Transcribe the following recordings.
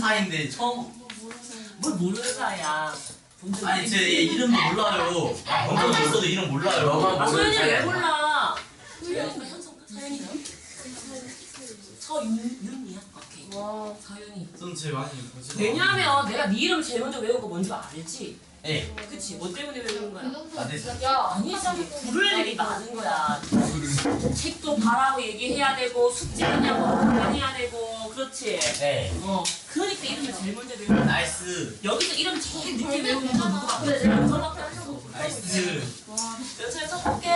사이인데 처음. 뭘 모르는 사이야. 아니 제 이름도 몰라요. 먼저 있어도 이름 몰라요. 아 소연이 왜 몰라? 소연이가 서연이요? 서윤이야? 오케이. 와. 서윤이. 전 제 많이 보지. 왜냐면 내가 네 이름 제일 먼저 외운 거 뭔지 알지? 예. 그치? 뭐 때문에 외우는 거야? 야, 아니지. 부를 일이 많은 거야. 책도 봐라고 얘기해야 되고 숙제하냐고 해야 되고 그렇지? 네. 그러니까 이름을 제일 먼저 외우는 거야. 나이스. 여기서 이름 제일 늦게 외우는 거 누구야? 그래 내가 연서밖에 없어. 나이스. 연서 써볼게.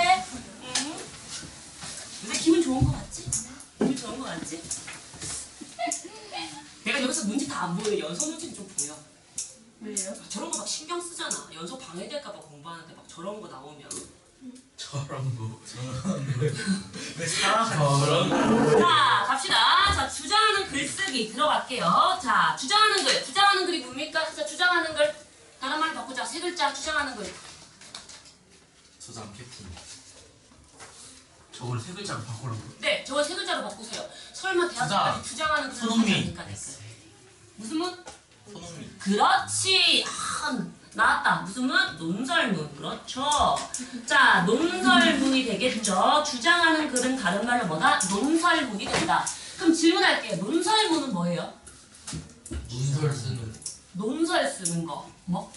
근데 기분 좋은 거 같지? 기분 좋은 거 같지? 내가 여기서 눈치 다 안 보여. 연서 눈치는 좀 보여. 왜요? 저런 거 막 신경 쓰잖아. 연서 방해될까 봐 공부하는데 막 저런 거 나오면. 저런 거. 왜 사람 자, 갑시다. 자, 주장하는 글쓰기 들어갈게요. 자, 주장하는 글. 주장하는 글이 뭡니까? 자, 주장하는 글. 다른 말로 바꾸자. 세 글자 주장하는 글. 저장 캡틴. 저걸 세 글자로 바꾸라고. 네, 저거 세 글자로 바꾸세요. 설마 대학교까지 주장하는 글을 하지 손흥민. 않을까 됐어요. 무슨 문? 손흥민. 그렇지. 나왔다. 무슨 문? 논설문. 그렇죠. 자, 논설문이 되겠죠. 주장하는 글은 다른 말로 뭐다? 논설문이 된다. 그럼 질문할게요. 논설문은 뭐예요? 문설 쓰는. 논설 쓰는 거. 뭐?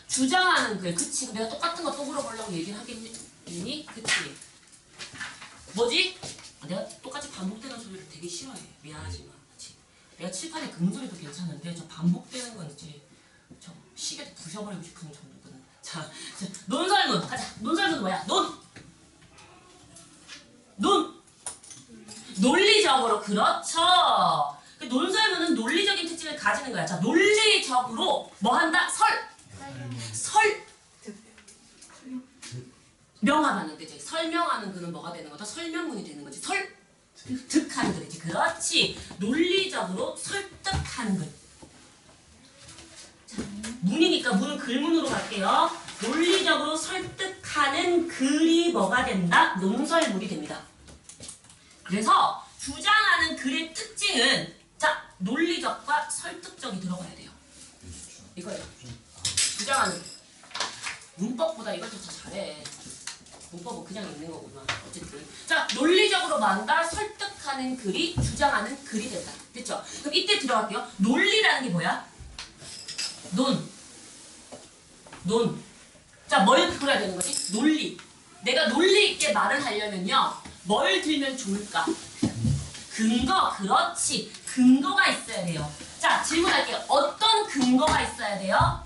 주장하는 글. 그치. 내가 똑같은 거 또 물어보려고 얘기를 하겠니? 그치. 뭐지? 내가 똑같이 반복되는 소리를 되게 싫어해. 미안하지만. 그치. 내가 칠판에 금소리도 괜찮은데 저 반복되는 건 이제 저 시계도 부셔버리고 싶은 정도거든. 자, 논설문 가자. 논설문은 뭐야? 논리적으로. 그렇죠. 논설문은 논리적인 특징을 가지는 거야. 자, 논리적으로 뭐 한다? 명하다는 데지. 설명하는 글은 뭐가 되는 거다? 설명문이 되는 거지. 설득하는 글이지. 그렇지. 논리적으로 설득하는 글. 자, 문이니까 문은 글문으로 갈게요. 논리적으로 설득하는 글이 뭐가 된다? 논설문이 됩니다. 그래서 주장하는 글의 특징은 자, 논리적과 설득적이 들어가야 돼요. 이거예요. 주장하는 문법보다 이걸 더 잘해. 문법은 그냥 있는 거구나. 어쨌든 자, 논리적으로 만다 설득하는 글이 주장하는 글이 된다. 됐죠? 그럼 이때 들어갈게요. 논리라는 게 뭐야? 논. 자, 뭘 그려야 되는 거지? 논리. 내가 논리 있게 말을 하려면요. 뭘 들면 좋을까? 근거. 그렇지. 근거가 있어야 돼요. 자, 질문할게요. 어떤 근거가 있어야 돼요?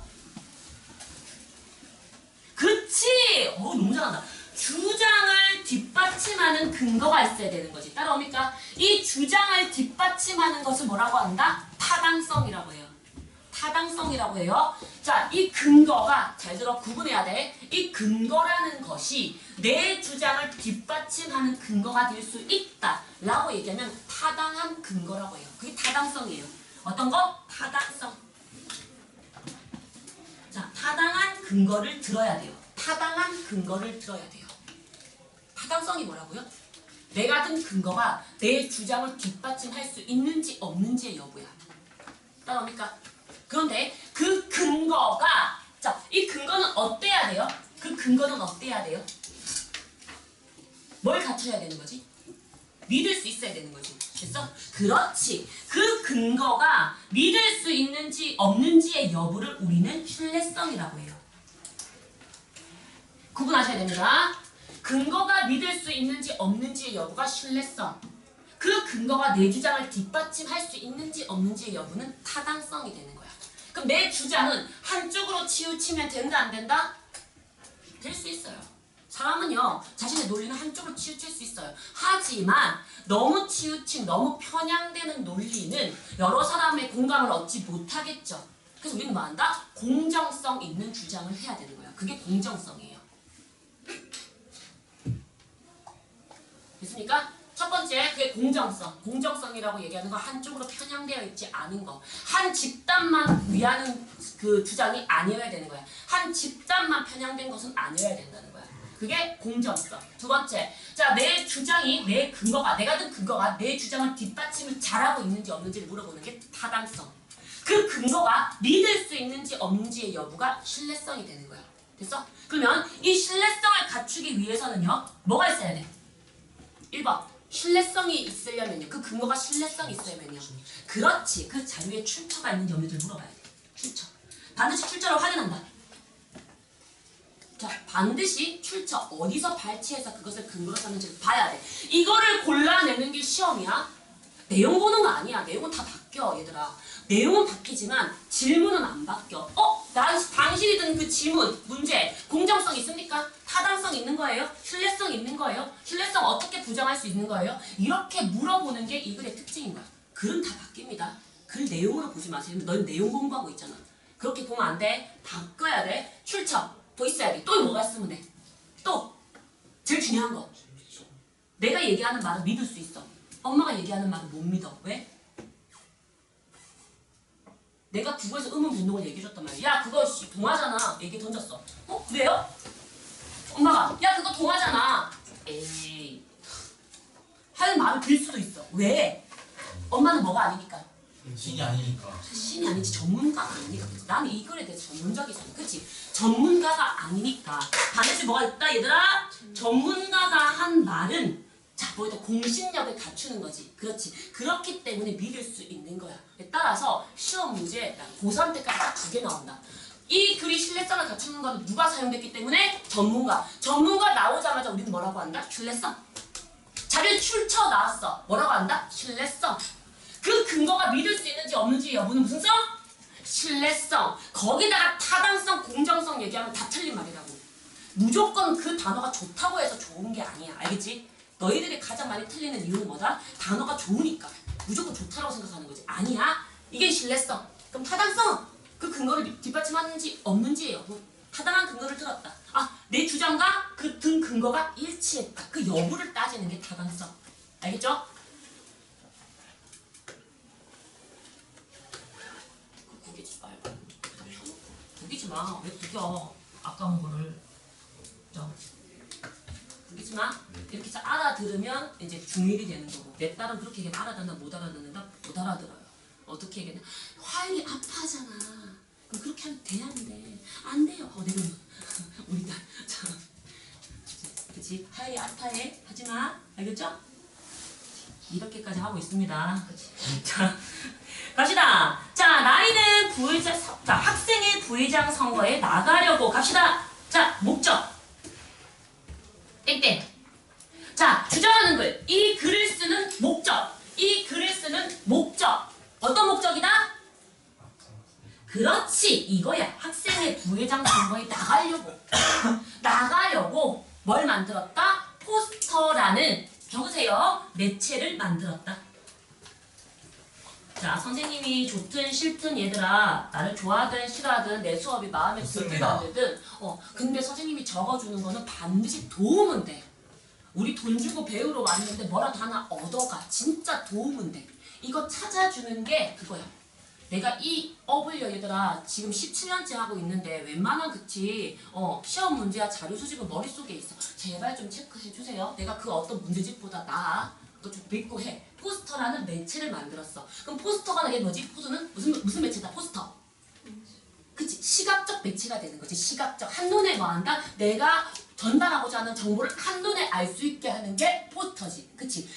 그치! 너무 잘한다. 주장을 뒷받침하는 근거가 있어야 되는 거지. 따라옵니까? 이 주장을 뒷받침하는 것을 뭐라고 한다? 타당성이라고 해요. 타당성이라고 해요. 자, 이 근거가 잘 들어 구분해야 돼. 이 근거라는 것이 내 주장을 뒷받침하는 근거가 될 수 있다 라고 얘기하면 타당한 근거라고 해요. 그게 타당성이에요. 어떤 거? 타당성. 자, 타당한 근거를 들어야 돼요. 타당한 근거를 들어야 돼요. 타당성이 뭐라고요? 내가 든 근거가 내 주장을 뒷받침할 수 있는지 없는지의 여부야. 따라옵니까? 그런데 그 근거가 자, 이 근거는 어때야 돼요? 그 근거는 어때야 돼요? 뭘 갖춰야 되는 거지? 믿을 수 있어야 되는 거지. 됐어? 그렇지. 그 근거가 믿을 수 있는지 없는지의 여부를 우리는 신뢰성이라고 해요. 구분하셔야 됩니다. 근거가 믿을 수 있는지 없는지의 여부가 신뢰성. 그 근거가 내 주장을 뒷받침할 수 있는지 없는지의 여부는 타당성이 되는 거야. 그럼 내 주장은 한쪽으로 치우치면 된다 안 된다? 될 수 있어요. 사람은요 자신의 논리는 한쪽으로 치우칠 수 있어요. 하지만 너무 치우친 너무 편향되는 논리는 여러 사람의 공감을 얻지 못하겠죠. 그래서 우리는 뭐 한다? 공정성 있는 주장을 해야 되는 거야. 그게 공정성이에요. 됐습니까? 첫 번째, 그게 공정성. 공정성이라고 얘기하는 건 한쪽으로 편향되어 있지 않은 거. 한 집단만 위하는 그 주장이 아니어야 되는 거야. 한 집단만 편향된 것은 아니어야 된다는 거야. 그게 공정성. 두 번째, 자, 내 주장이, 내 근거가, 내가 든 근거가 내 주장을 뒷받침을 잘하고 있는지 없는지를 물어보는 게 타당성. 그 근거가 믿을 수 있는지 없는지의 여부가 신뢰성이 되는 거야. 됐어? 그러면 이 신뢰성을 갖추기 위해서는요. 뭐가 있어야 돼? 1번. 신뢰성이 있으려면요. 그 근거가 신뢰성이 있으려면요. 그렇지. 그 자료에 출처가 있는지 없는지 물어봐야 돼. 출처. 반드시 출처를 확인한다. 자, 반드시 출처. 어디서 발췌해서 그것을 근거로 삼는지 봐야 돼. 이거를 골라내는 게 시험이야. 내용 보는 거 아니야. 내용은 다 바뀌어, 얘들아. 내용은 바뀌지만 질문은 안 바뀌어. 당신이 든 그 지문, 문제, 공정성 있습니까? 타당성 있는 거예요? 신뢰성 있는 거예요? 신뢰성 어떻게 부정할 수 있는 거예요? 이렇게 물어보는 게 이 글의 특징인 거야. 글은 다 바뀝니다. 글 내용으로 보지 마세요. 넌 내용 공부하고 있잖아. 그렇게 보면 안 돼. 바꿔야 돼. 출처. 더 있어야 돼. 또 뭐가 있으면 돼. 또 제일 중요한 거. 내가 얘기하는 말은 믿을 수 있어. 엄마가 얘기하는 말은 못 믿어. 왜? 내가 국어에서 의문 분동을 얘기해줬단 말이야. 야 그거 동화잖아. 얘기 던졌어. 왜요? 엄마가 야 그거 동화잖아. 에이 하는 말을 들 수도 있어. 왜? 엄마는 뭐가 아니니까. 신이 아니니까. 신이 아니지 전문가가 아니니까. 나는 이 글에 대해서 전문적이잖아. 그치? 전문가가 아니니까. 반드시 뭐가 있다 얘들아? 전문가가 한 말은 자, 거기다 공신력을 갖추는 거지. 그렇지. 그렇기 때문에 믿을 수 있는 거야. 따라서 시험 문제 고3 때까지 딱 2개 나온다. 이 글이 신뢰성을 갖추는 건 누가 사용됐기 때문에? 전문가. 전문가 나오자마자 우리는 뭐라고 한다? 신뢰성. 자료 출처 나왔어. 뭐라고 한다? 신뢰성. 그 근거가 믿을 수 있는지 없는지 여부는 무슨 성? 신뢰성. 거기다가 타당성, 공정성 얘기하면 다 틀린 말이라고. 무조건 그 단어가 좋다고 해서 좋은 게 아니야. 알겠지? 너희들이 가장 많이 틀리는 이유는 뭐다? 단어가 좋으니까. 무조건 좋다라고 생각하는 거지. 아니야. 이게 신뢰성. 그럼 타당성. 그 근거를 뒷받침하는지 없는지예요. 타당한 근거를 들었다. 내 주장과 그 든 근거가 일치했다. 그 여부를 따지는 게 타당성. 알겠죠? 구기지 말고. 구기지 마. 왜 구겨? 아까운 거를. 구기지 마. 이렇게 해서 알아들으면 이제 중일이 되는 거고. 내 딸은 그렇게 얘기하면 알아듣는다, 못 알아듣는다, 못 알아들어요. 어떻게 얘기하냐? 화영이 아파하잖아. 그럼 그렇게 하면 되는데 안 돼요. 내가 우리 딸. 자, 그치? 화영이 아파해. 하지 마. 알겠죠? 이렇게까지 하고 있습니다. 그치? 자, 갑시다. 자, 나이는 부회장, 자, 학생의 부회장 선거에 나가려고 갑시다. 자, 목적. 땡땡. 자, 주장하는 글. 이 글을 쓰는 목적. 이 글을 쓰는 목적. 어떤 목적이다? 그렇지. 이거야. 학생의 부회장 선거에 나가려고. 나가려고 뭘 만들었다? 포스터라는, 적으세요. 매체를 만들었다. 자, 선생님이 좋든 싫든 얘들아, 나를 좋아하든 싫어하든 내 수업이 마음에 들든 안 들든 근데 선생님이 적어주는 거는 반드시 도움은 돼. 우리 돈 주고 배우러 왔는데 뭐라도 하나 얻어가. 진짜 도움은 돼. 이거 찾아주는 게 그거야. 내가 이 업을 얘들아 지금 17년째 하고 있는데 웬만한 그치 시험 문제야 자료 수집은 머릿속에 있어. 제발 좀 체크해 주세요. 내가 그 어떤 문제집보다 나아. 너 좀 믿고 해. 포스터라는 매체를 만들었어. 그럼 포스터가 이게 뭐지? 포스는 무슨 매체다? 포스터. 그치? 시각적 매체가 되는 거지. 시각적. 한눈에 뭐 한다? 내가 전달하고자 하는 정보를 한눈에 알 수 있게 하는 게 포스터지. 그치?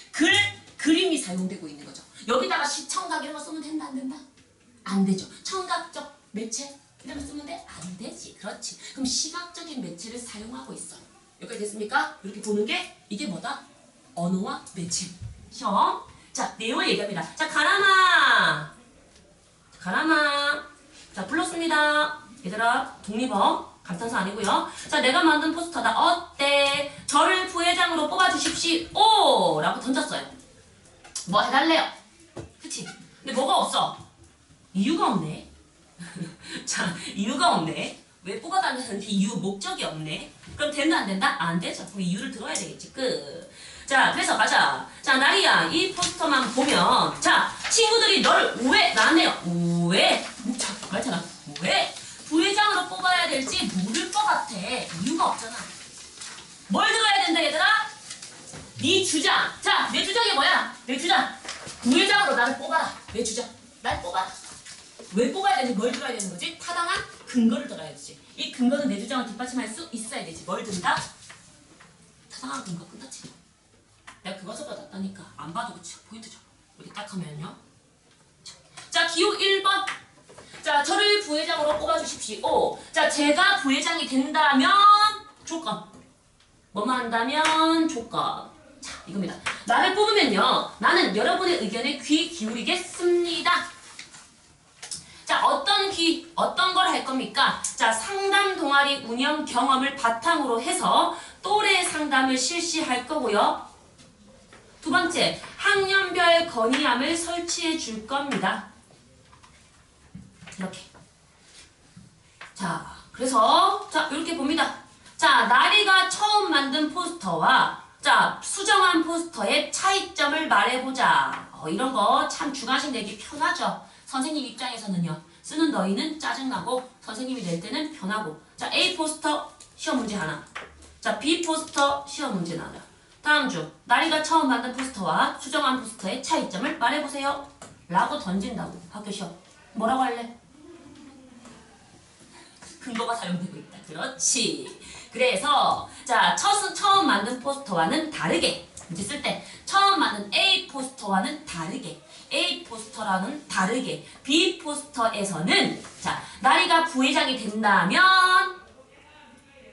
그림이 사용되고 있는 거죠. 여기다가 시청각 이런 거 쓰면 된다 안 된다? 안 되죠. 청각적 매체 이런 거 쓰면 돼? 안 되지. 그렇지. 그럼 시각적인 매체를 사용하고 있어. 여기까지 됐습니까? 이렇게 보는 게 이게 뭐다? 언어와 매체. 시험. 자, 내용을 얘기합니다. 자, 가라마. 가라마. 자, 불렀습니다. 얘들아, 독립어. 감탄사 아니고요. 자, 내가 만든 포스터다. 어때? 저를 부회장으로 뽑아주십시오. 라고 던졌어요. 뭐 해달래요? 그치? 근데 뭐가 없어? 이유가 없네. 자, 이유가 없네. 왜 뽑아달라는데 이유, 목적이 없네. 그럼 된다 안 된다? 안 되죠. 그럼 이유를 들어야 되겠지. 끝. 자, 그래서 가자. 자, 나리야, 이 포스터만 보면 자, 친구들이 널 왜 나네요. 왜? 자, 말잖아. 왜? 부회장으로 뽑아야 될지 모를 것 같아. 이유가 없잖아. 뭘 들어야 된다 얘들아? 네 주장. 자, 내 주장이 뭐야? 내 주장. 부회장으로 나를 뽑아라. 내 주장. 날 뽑아라. 왜 뽑아야 되는지 뭘 들어야 되는 거지? 타당한 근거를 들어야지. 이 근거는 내 주장을 뒷받침할 수 있어야 되지. 뭘 든다? 타당한 근거 끝났지. 내가 그것보다 낫다니까. 안 봐도 그치. 포인트죠. 이렇게 딱 하면요. 자, 기호 1번. 자, 저를 부회장으로 뽑아주십시오. 자, 제가 부회장이 된다면 조건. 뭐만 한다면 조건. 자, 이겁니다. 나를 뽑으면요. 나는 여러분의 의견에 귀 기울이겠습니다. 자, 어떤 걸 할 겁니까? 자, 상담 동아리 운영 경험을 바탕으로 해서 또래 상담을 실시할 거고요. 두 번째, 학년별 건의함을 설치해 줄 겁니다. 이렇게. 자, 그래서 자, 이렇게 봅니다. 자, 나리가 처음 만든 포스터와 자, 수정한 포스터의 차이점을 말해보자. 이런 거 참 주관식 내기 편하죠. 선생님 입장에서는요. 쓰는 너희는 짜증나고 선생님이 낼 때는 편하고. 자, A 포스터 시험 문제 하나. 자, B 포스터 시험 문제 하나. 다음 주 나리가 처음 만든 포스터와 수정한 포스터의 차이점을 말해보세요. 라고 던진다고 학교 시험. 뭐라고 할래? 근거가 사용되고 있다. 그렇지. 그래서 자, 처음 만든 포스터와는 다르게 이제 쓸 때 처음 만든 A 포스터와는 다르게 A 포스터랑은 다르게 B 포스터에서는 자, 나리가 부회장이 된다면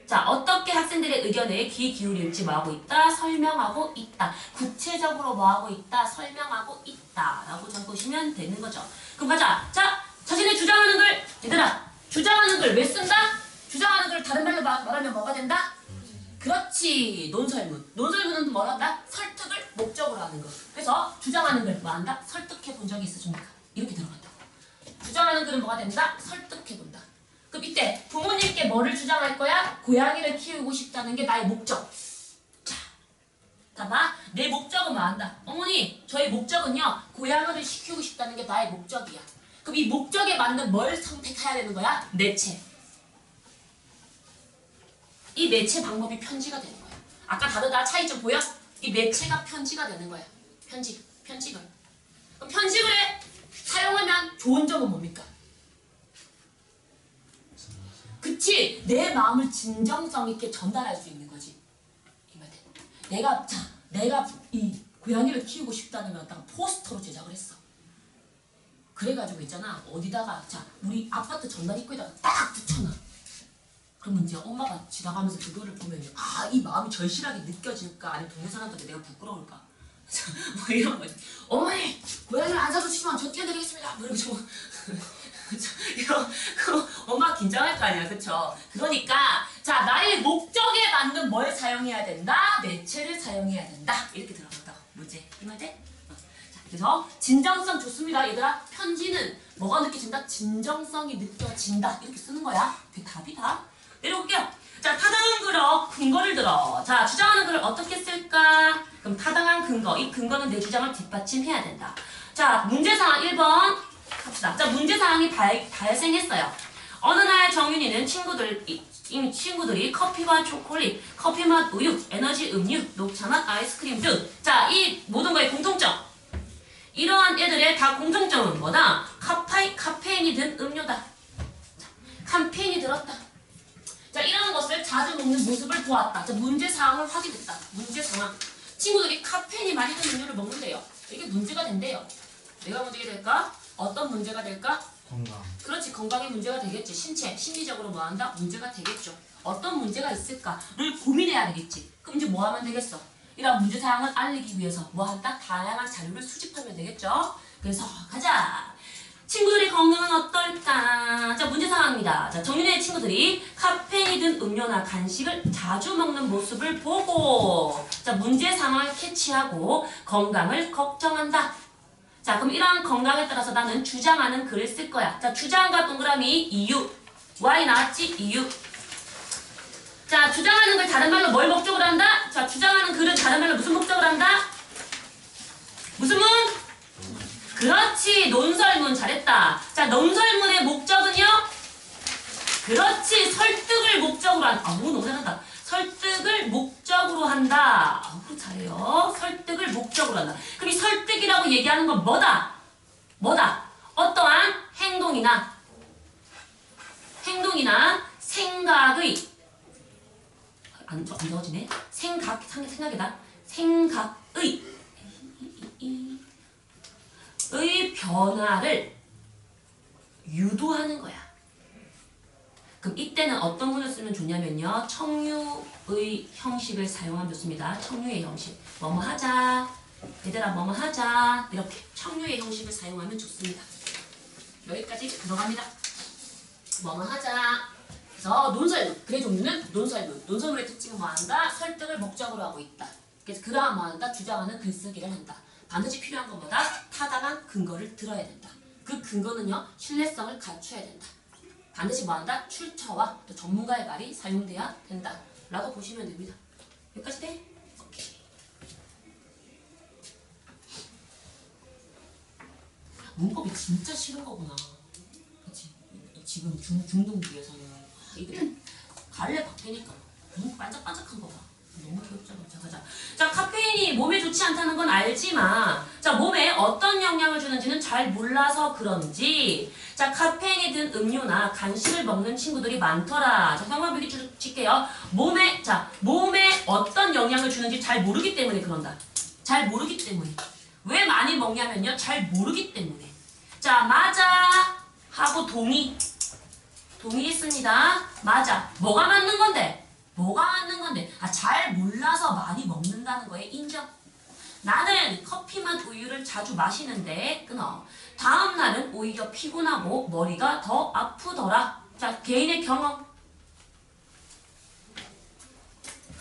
자, 어떻게 학생들의 의견에 귀 기울일지 뭐하고 있다? 설명하고 있다. 구체적으로 뭐하고 있다? 설명하고 있다. 라고 적으시면 되는 거죠. 그럼 가자. 자, 자신의 주장하는 글 얘들아, 주장하는 글 왜 쓴다? 주장하는 글 다른 말로 말하면 뭐가 된다? 그렇지. 논설문. 논설문은 뭘 한다? 설득을 목적으로 하는 거. 그래서 주장하는 글 뭐 한다? 설득해 본 적이 있으십니까? 이렇게 들어간다고. 주장하는 글은 뭐가 된다? 설득해 본다. 그럼 이때 부모님께 뭐를 주장할 거야? 고양이를 키우고 싶다는 게 나의 목적. 자, 봐봐. 내 목적은 뭐 한다? 어머니, 저의 목적은요. 고양이를 키우고 싶다는 게 나의 목적이야. 그럼 이 목적에 맞는 뭘 선택해야 되는 거야? 매체. 이 매체 방법이 편지가 되는 거야. 아까 다르다 차이점 보여? 이 매체가 편지가 되는 거야. 편집을. 그럼 편집을 사용하면 좋은 점은 뭡니까? 그치? 내 마음을 진정성 있게 전달할 수 있는 거지. 이 말대. 내가 이 고양이를 키우고 싶다는 걸 딱 포스터로 제작을 했어. 그래가지고 있잖아. 어디다가 자, 우리 아파트 전날 입구에다가 딱 붙여놔. 그러면 이제 엄마가 지나가면서 그거를 보면 아, 이 마음이 절실하게 느껴질까? 아니면 동네 사람들한테 내가 부끄러울까? 뭐 이런 거지. 어머니! 고양이를 안 사주시면 저 뛰어내리겠습니다. 뭐 이러고 이런 엄마 긴장할 거 아니야. 그쵸? 그러니까 자, 나의 목적에 맞는 뭘 사용해야 된다? 매체를 사용해야 된다. 이렇게 들어간다고. 문제. 이 말돼? 자, 그래서 진정성 좋습니다. 얘들아. 편지는 뭐가 느껴진다? 진정성이 느껴진다. 이렇게 쓰는 거야. 그게 답이다. 내려올게요. 자, 타당한 글어 근거를 들어. 자, 주장하는 글을 어떻게 쓸까? 그럼 타당한 근거. 이 근거는 내 주장을 뒷받침해야 된다. 자, 문제상황 1번 합시다. 자, 문제사항이 발생했어요. 어느 날 정윤이는 친구들이 커피와 초콜릿, 커피맛 우유, 에너지 음료, 녹차맛 아이스크림 등 자, 이 모든 거의 공통점. 이러한 애들의 다 공통점은 뭐다? 카페인이 든 음료다. 자, 카페인이 들었다. 자, 이런 것을 자주 먹는 모습을 보았다. 자, 문제사항을 확인했다. 문제상황. 친구들이 카페인이 많이 든 음료를 먹는데요. 이게 문제가 된대요. 내가 문제가 될까? 어떤 문제가 될까? 건강. 그렇지. 건강에 문제가 되겠지. 신체, 심리적으로 뭐 한다? 문제가 되겠죠. 어떤 문제가 있을까를 고민해야 되겠지. 그럼 이제 뭐 하면 되겠어? 이런 문제사항을 알리기 위해서 뭐 한다? 다양한 자료를 수집하면 되겠죠. 그래서 가자. 친구들의 건강은 어떨까? 자, 문제상황입니다. 자, 정윤의 친구들이 카페인이 든 음료나 간식을 자주 먹는 모습을 보고 자, 문제상황을 캐치하고 건강을 걱정한다. 자, 그럼 이러한 건강에 따라서 나는 주장하는 글을 쓸 거야. 자, 주장과 동그라미 이유. Y 나왔지? 이유. 자, 주장하는 글 다른 말로 뭘 목적으로 한다? 자, 주장하는 글은 다른 말로 무슨 목적으로 한다? 무슨 문? 그렇지. 논설문. 잘했다. 자, 논설문의 목적은요? 그렇지. 설득을 목적으로 한다. 너무 잘한다. 설득을 목적으로 한다. 잘해요. 설득을 목적으로 한다. 그럼 이 설득이라고 얘기하는 건 뭐다? 어떠한 행동이나 생각의 안 적어지네. 생각이다. 생각의 변화를 유도하는 거야. 그럼 이때는 어떤 문을 쓰면 좋냐면요. 청유의 형식을 사용하면 좋습니다. 청유의 형식. 뭐뭐 하자. 얘들아 뭐뭐 하자. 이렇게 청유의 형식을 사용하면 좋습니다. 여기까지 들어갑니다. 뭐뭐 하자. 그래서 논설문. 글의 종류는 논설문. 논설문의 특징은 뭐한다? 설득을 목적으로 하고 있다. 그래서 그러한 뭐한다? 주장하는 글쓰기를 한다. 반드시 필요한 것보다 타당한 근거를 들어야 된다. 그 근거는요. 신뢰성을 갖춰야 된다. 반드시 뭐한다? 출처와 또 전문가의 말이 사용돼야 된다. 라고 보시면 됩니다. 여기까지 돼? 오케이. 문법이 진짜 싫은 거구나. 그치? 지금 중등부에서는 이게 갈래 바뀌니까 너무 반짝반짝한 거다. 너무 귀엽잖아. 자, 가자. 자, 카페인이 몸에 좋지 않다는 건 알지만, 자, 몸에 어떤 영향을 주는지는 잘 몰라서 그런지, 자, 카페인이 든 음료나 간식을 먹는 친구들이 많더라. 자, 상관비기 칠게요. 몸에 어떤 영향을 주는지 잘 모르기 때문에 그런다. 잘 모르기 때문에. 왜 많이 먹냐면요. 잘 모르기 때문에. 자, 맞아. 하고 동의했습니다. 맞아. 뭐가 맞는 건데? 잘 몰라서 많이 먹는다는 거에 인정. 나는 커피맛 우유를 자주 마시는데 끊어. 다음 날은 오히려 피곤하고 머리가 더 아프더라. 자, 개인의 경험.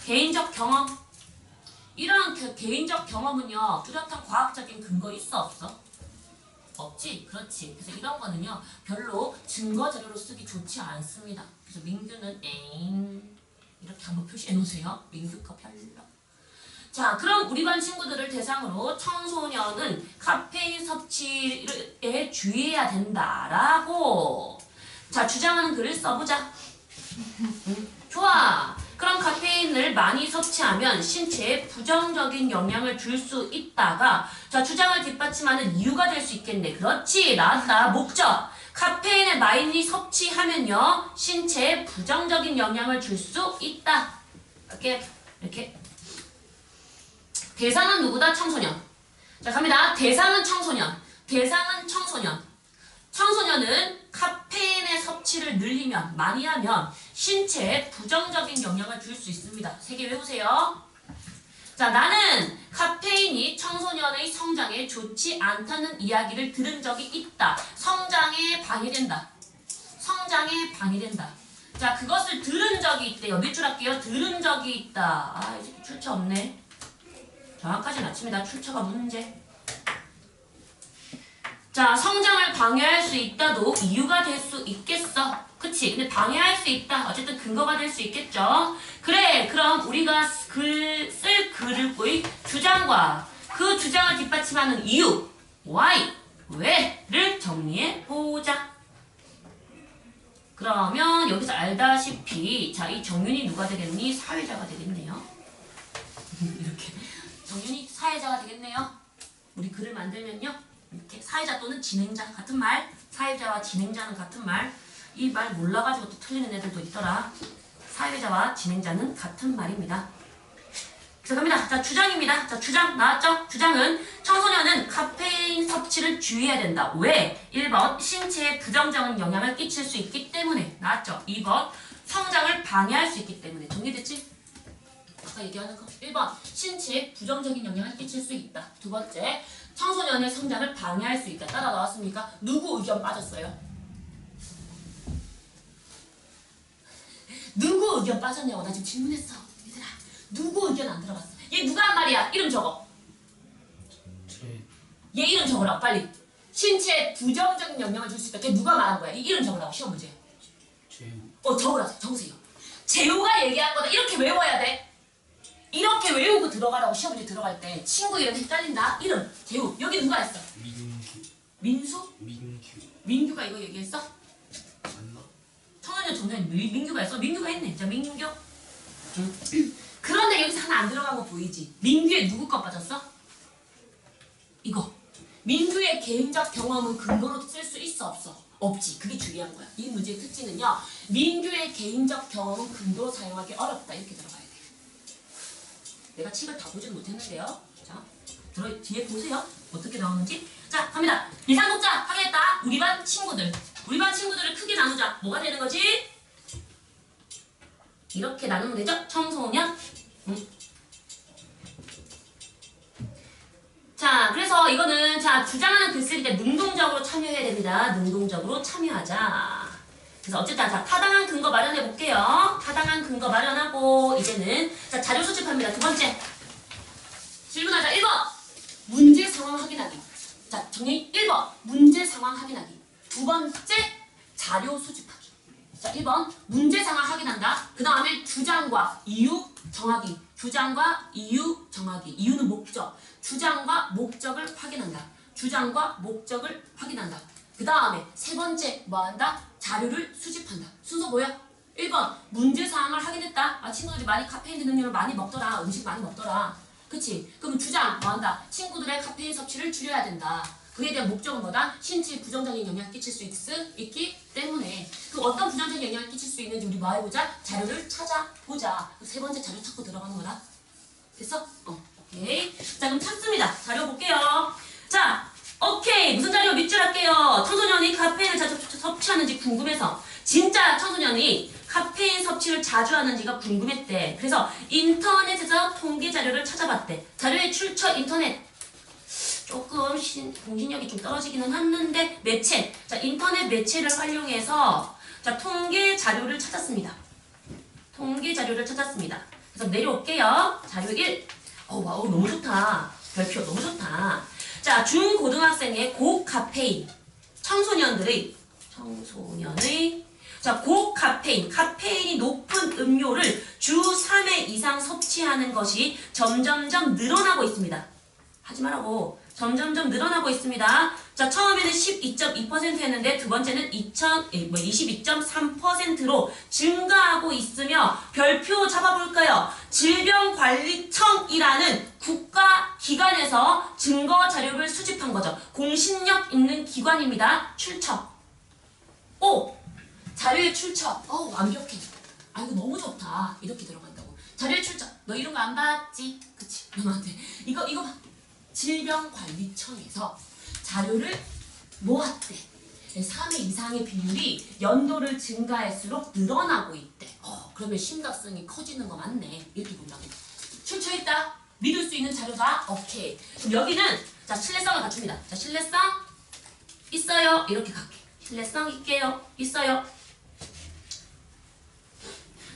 개인적 경험. 이런 개인적 경험은요. 뚜렷한 과학적인 근거 있어 없어? 없지? 그렇지. 그래서 이런 거는요. 별로 증거 자료로 쓰기 좋지 않습니다. 그래서 민규는 에잉 이렇게 한번 표시해 놓으세요. 민규가 별로. 자, 그럼 우리 반 친구들을 대상으로 청소년은 카페인 섭취에 주의해야 된다라고 자 주장하는 글을 써보자. 좋아. 그럼 카페인을 많이 섭취하면 신체에 부정적인 영향을 줄 수 있다가 자 주장을 뒷받침하는 이유가 될 수 있겠네. 그렇지. 나왔다. 목적. 카페인을 많이 섭취하면요 신체에 부정적인 영향을 줄 수 있다. 이렇게 대상은 누구다? 청소년. 자 갑니다. 대상은 청소년. 청소년은 카페인의 섭취를 늘리면 많이 하면 신체에 부정적인 영향을 줄 수 있습니다. 3개 외우세요. 자, 나는 카페인이 청소년의 성장에 좋지 않다는 이야기를 들은 적이 있다. 성장에 방해된다. 자, 그것을 들은 적이 있대요. 몇 줄 할게요? 들은 적이 있다. 아, 이 새끼 출처 없네. 정확하진 않습니다. 출처가 문제. 자, 성장을 방해할 수 있다도 이유가 될 수 있겠어. 그치? 근데 방해할 수 있다. 어쨌든 근거가 될 수 있겠죠. 그래, 그럼 우리가 쓸 글의 주장과 그 주장을 뒷받침하는 이유, why, 왜를 정리해 보자. 그러면 여기서 알다시피 자, 이 정윤이 누가 되겠니? 사회자가 되겠네요. 이렇게 정윤이 사회자가 되겠네요. 우리 글을 만들면요. 이렇게 사회자 또는 진행자 같은 말, 사회자와 진행자는 같은 말. 이 말 몰라가지고 또 틀리는 애들도 있더라. 사회자와 진행자는 같은 말입니다. 자, 갑니다. 자, 주장입니다. 자, 주장 나왔죠? 주장은 청소년은 카페인 섭취를 주의해야 된다. 왜? 1번 신체에 부정적인 영향을 끼칠 수 있기 때문에. 나왔죠? 2번 성장을 방해할 수 있기 때문에. 정리됐지? 아까 얘기하는 거. 1번 신체에 부정적인 영향을 끼칠 수 있다. 두 번째 청소년의 성장을 방해할 수 있다. 따라 나왔습니까? 누구 의견 빠졌어요? 누구 의견 빠졌냐고 나 지금 질문했어. 얘들아 누구 의견 안 들어봤어? 얘 누가 한 말이야? 이름 적어. 얘 이름 적으라고 빨리. 신체에 부정적인 영향을 줄 수 있다. 걔 누가 말한 거야? 이 이름 적으라고 시험 문제. 적으세요. 재우가 얘기한 거다. 이렇게 외워야 돼. 이렇게 외우고 들어가라고 시험 문제 들어갈 때 친구 이름 헷갈린다. 이름 재우. 여기 누가 했어? 민수? 민규가 이거 얘기했어? 맞나? 청소년 전에 민규가 했어? 민규가 했네. 자, 민규. 그런데 여기서 하나 안 들어간 거 보이지? 민규에 누구 거 빠졌어? 이거. 민규의 개인적 경험은 근거로 쓸 수 있어 없어? 없지. 그게 중요한 거야. 이 문제의 특징은요. 민규의 개인적 경험은 근거로 사용하기 어렵다. 이렇게 들어가야 돼. 내가 책을 다 보지는 못했는데요. 자, 뒤에 보세요. 어떻게 나오는지. 자, 갑니다. 비상독자 하겠다. 우리 반 친구들. 우리 반 친구들을 크게 나누자. 뭐가 되는 거지? 이렇게 나누면 되죠? 청소년. 자, 그래서 이거는 자 주장하는 글쓰기 때 능동적으로 참여해야 됩니다. 능동적으로 참여하자. 그래서 어쨌든 자 타당한 근거 마련해 볼게요. 타당한 근거 마련하고 이제는 자 자료 수집합니다. 두 번째 질문하자. 1번 문제 상황 확인하기. 자 정리 1번 문제 상황 확인하기. 두 번째 자료 수집하기. 자 1번 문제 상황 확인한다. 그 다음에 주장과 이유 정하기. 주장과 이유 정하기. 이유는 목적. 주장과 목적을 확인한다. 주장과 목적을 확인한다. 그 다음에 세 번째 뭐한다? 자료를 수집한다. 순서 뭐야? 1번 문제사항을 확인했다. 아 친구들이 많이 카페인 드는 음료를 많이 먹더라. 음식 많이 먹더라. 그치? 그럼 주장 뭐한다? 친구들의 카페인 섭취를 줄여야 된다. 그에 대한 목적은 뭐다? 신체에 부정적인 영향을 끼칠 수 있기 때문에 그 어떤 부정적인 영향을 끼칠 수 있는지 우리 뭐 해보자? 자료를 찾아보자. 세 번째 자료 찾고 들어가는 거다. 됐어? 오케이. 자 그럼 찾습니다. 자료 볼게요. 자 오케이. 무슨 자료 밑줄 할게요. 청소년이 카페인을 자주 섭취하는지 궁금해서 진짜 청소년이 카페인 섭취를 자주 하는지가 궁금했대. 그래서 인터넷에서 통계 자료를 찾아봤대. 자료의 출처 인터넷. 조금 공신력이 좀 떨어지기는 했는데 매체. 자 인터넷 매체를 활용해서 자 통계 자료를 찾았습니다. 통계 자료를 찾았습니다. 그래서 내려올게요. 자료 1. 와우 너무 좋다. 별표 너무 좋다. 자 중고등학생의 고카페인 청소년의 자 고카페인 카페인이 높은 음료를 주 3회 이상 섭취하는 것이 점점점 늘어나고 있습니다. 하지 말라고. 점점점 늘어나고 있습니다. 자 처음에는 12.2%였는데 두 번째는 22.3%로 증가하고 있으며 별표 잡아볼까요? 질병관리청이라는 국가기관에서 증거 자료를 수집한 거죠. 공신력 있는 기관입니다. 출처. 오! 자료의 출처. 완벽해. 아 이거 너무 좋다. 이렇게 들어간다고. 자료의 출처. 너 이런 거 안 봤지? 그치? 너한테 이거 봐. 질병관리청에서 자료를 모았대. 3회 이상의 비율이 연도를 증가할수록 늘어나고 있대. 그러면 심각성이 커지는 거 맞네. 이렇게 본다고. 출처있다. 믿을 수 있는 자료다. 오케이. 그럼 여기는 자 신뢰성을 갖춥니다. 자 신뢰성 있어요. 이렇게 갈게. 신뢰성 있게요. 있어요.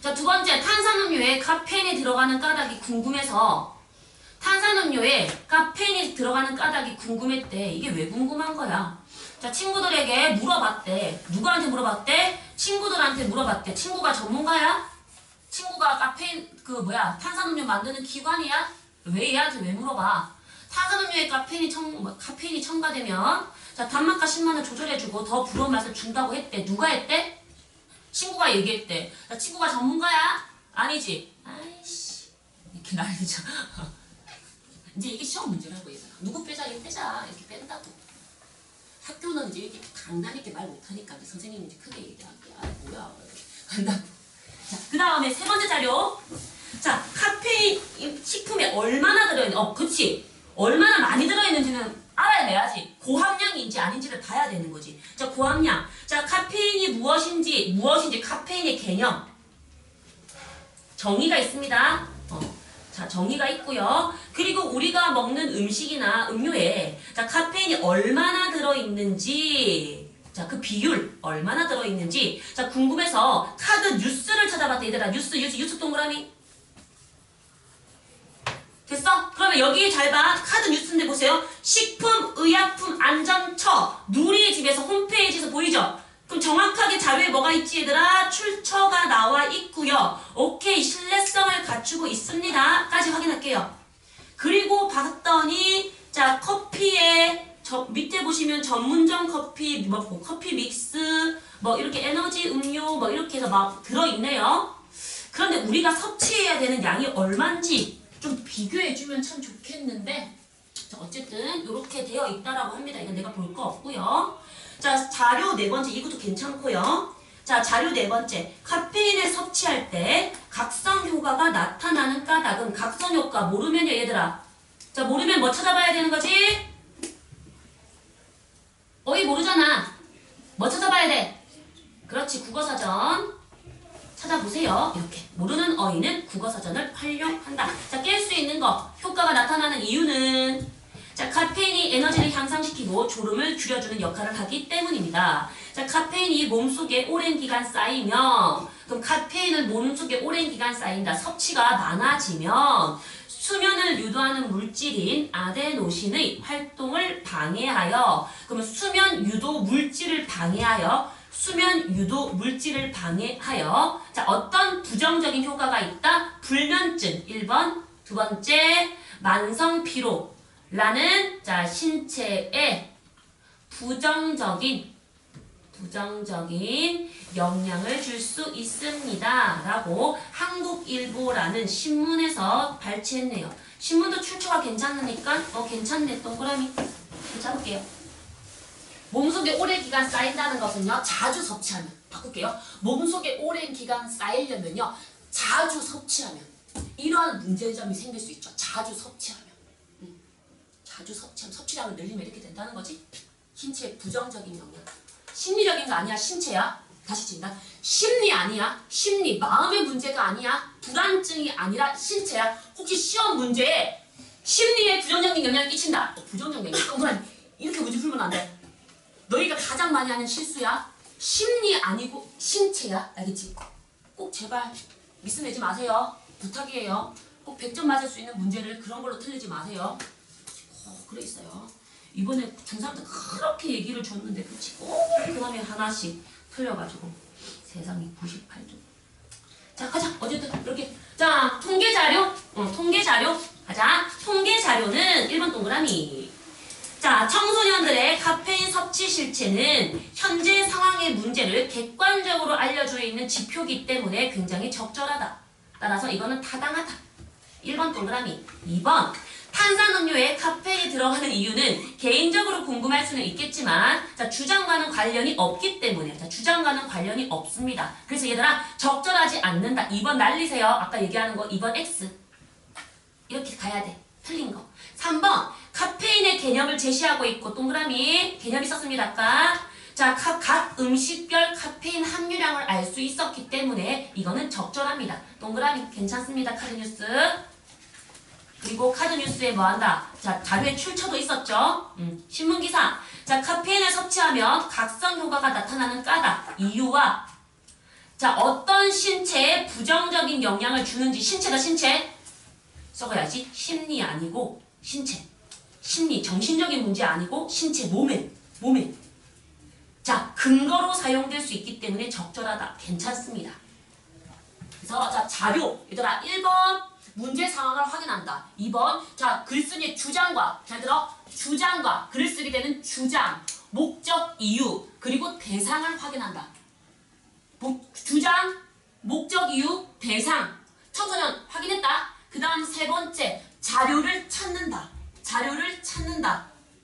자 두 번째 탄산음료에 카페인이 들어가는 까닭이 궁금해서 탄산음료에 카페인이 들어가는 까닭이 궁금했대. 이게 왜 궁금한 거야? 자 친구들에게 물어봤대. 누구한테 물어봤대? 친구들한테 물어봤대. 친구가 전문가야? 친구가 카페인 탄산음료 만드는 기관이야? 왜 얘한테 왜 물어봐? 탄산음료에 카페인이 첨가되면 자 단맛과 신맛을 조절해주고 더 부러운 맛을 준다고 했대. 누가 했대? 친구가 얘기했대. 자 친구가 전문가야? 아니지? 아이씨 이렇게 난리죠. 이제 이게 시험 문제라고 얘들아. 누구 빼자 이렇게 빼자 이렇게 뺀다고. 학교는 이제 이렇게 강단 있게 말 못하니까 선생님이 이제 크게 얘기할게. 뭐야 이렇게 한다고. 자 그 다음에 세 번째 자료. 자 카페인 식품에 얼마나 들어있는 그치 얼마나 많이 들어있는지는 알아내야지. 고함량인지 아닌지를 봐야 되는 거지. 자 고함량. 자 카페인이 무엇인지 카페인의 개념 정의가 있습니다. 자 정의가 있고요. 그리고 우리가 먹는 음식이나 음료에 자 카페인이 얼마나 들어있는지 자 그 비율 얼마나 들어있는지 자 궁금해서 카드 뉴스를 찾아봤대. 얘들아 뉴스 동그라미 됐어? 그러면 여기 잘 봐. 카드 뉴스인데 보세요. 식품의약품안전처 누리의 집에서 홈페이지에서 보이죠? 그럼 정확하게 자료에 뭐가 있지 얘들아? 출처가 나와 있고요. 오케이 신뢰성을 갖추고 있습니다. 까지 확인할게요. 그리고 봤더니 자 커피에 밑에 보시면 전문점 커피, 커피 믹스, 이렇게 에너지 음료 이렇게 해서 막 들어있네요. 그런데 우리가 섭취해야 되는 양이 얼만지 좀 비교해주면 참 좋겠는데 자, 어쨌든 이렇게 되어 있다라고 합니다. 이건 내가 볼 거 없고요. 자, 자료 네 번째 이것도 괜찮고요. 자, 자료 네 번째. 카페인을 섭취할 때 각성 효과가 나타나는 까닭은 각성 효과 모르면요, 얘들아. 자, 모르면 뭐 찾아봐야 되는 거지? 어이 모르잖아. 뭐 찾아봐야 돼? 그렇지, 국어사전. 찾아보세요. 이렇게. 모르는 어휘는 국어사전을 활용한다. 자, 깰 수 있는 거. 효과가 나타나는 이유는 자, 카페인이 에너지를 향상시키고 졸음을 줄여주는 역할을 하기 때문입니다. 자, 카페인이 몸속에 오랜 기간 쌓이면 그럼 카페인을 몸속에 오랜 기간 쌓인다. 섭취가 많아지면 수면을 유도하는 물질인 아데노신의 활동을 방해하여 그러면 수면 유도 물질을 방해하여 자, 어떤 부정적인 효과가 있다? 불면증 1번, 두 번째 만성 피로라는 자, 신체에 부정적인 영향을 줄 수 있습니다. 라고 한국일보라는 신문에서 발췌했네요. 신문도 출처가 괜찮으니까 괜찮네. 동그라미 잡을게요. 몸속에 오랜 기간 쌓인다는 것은요. 자주 섭취하면 바꿀게요. 몸속에 오랜 기간 쌓이려면요. 자주 섭취하면 이러한 문제점이 생길 수 있죠. 자주 섭취하면 섭취량을 늘리면 이렇게 된다는 거지. 신체에 부정적인 영향. 심리적인 거 아니야. 신체야. 다시 진다. 심리 아니야. 심리. 마음의 문제가 아니야. 불안증이 아니라 신체야. 혹시 시험 문제에 심리에 부정적인 영향을 끼친다. 부정적인 영향. 동그라미. 이렇게 문제 풀면 안 돼. 너희가 가장 많이 하는 실수야. 심리 아니고 신체야. 알겠지? 꼭 제발 미스 내지 마세요. 부탁이에요. 꼭 100점 맞을 수 있는 문제를 그런 걸로 틀리지 마세요. 그래 있어요. 이번에 중3 때 그렇게 얘기를 줬는데 그치? 그 다음에 하나씩 틀려가지고 세상에 98점. 자, 가자. 어쨌든 이렇게. 자, 통계자료. 통계자료. 가자. 통계자료는 1번 동그라미. 자, 청소년들의 카페인 섭취 실체는 현재 상황의 문제를 객관적으로 알려져 있는 지표이기 때문에 굉장히 적절하다. 따라서 이거는 타당하다. 1번 동그라미. 2번. 탄산음료에 카페인이 들어가는 이유는 개인적으로 궁금할 수는 있겠지만 자, 주장과는 관련이 없기 때문에 주장과는 관련이 없습니다. 그래서 얘들아 적절하지 않는다. 2번 날리세요. 아까 얘기하는 거 2번 X. 이렇게 가야 돼. 틀린 거. 3번 카페인의 개념을 제시하고 있고 동그라미 개념이 있었습니다. 아까. 자, 각 음식별 카페인 함유량을 알 수 있었기 때문에 이거는 적절합니다. 동그라미 괜찮습니다. 카드뉴스. 그리고 카드뉴스에 뭐한다? 자, 자료에 출처도 있었죠? 신문기사. 자, 카페인을 섭취하면 각성 효과가 나타나는 까닭, 이유와 자, 어떤 신체에 부정적인 영향을 주는지 신체다, 신체. 써봐야지. 심리 아니고 신체. 심리, 정신적인 문제 아니고 신체, 몸에. 자, 근거로 사용될 수 있기 때문에 적절하다. 괜찮습니다. 그래서 자, 자료. 얘들아, 1번. 문제 상황을 확인한다. 2번, 자, 글쓴이의 주장과, 잘 들어, 주장과 글을 쓰게 되는 주장, 목적, 이유, 그리고 대상을 확인한다. 주장, 목적, 이유, 대상. 청소년 확인했다. 그 다음 세 번째, 자료를 찾는다.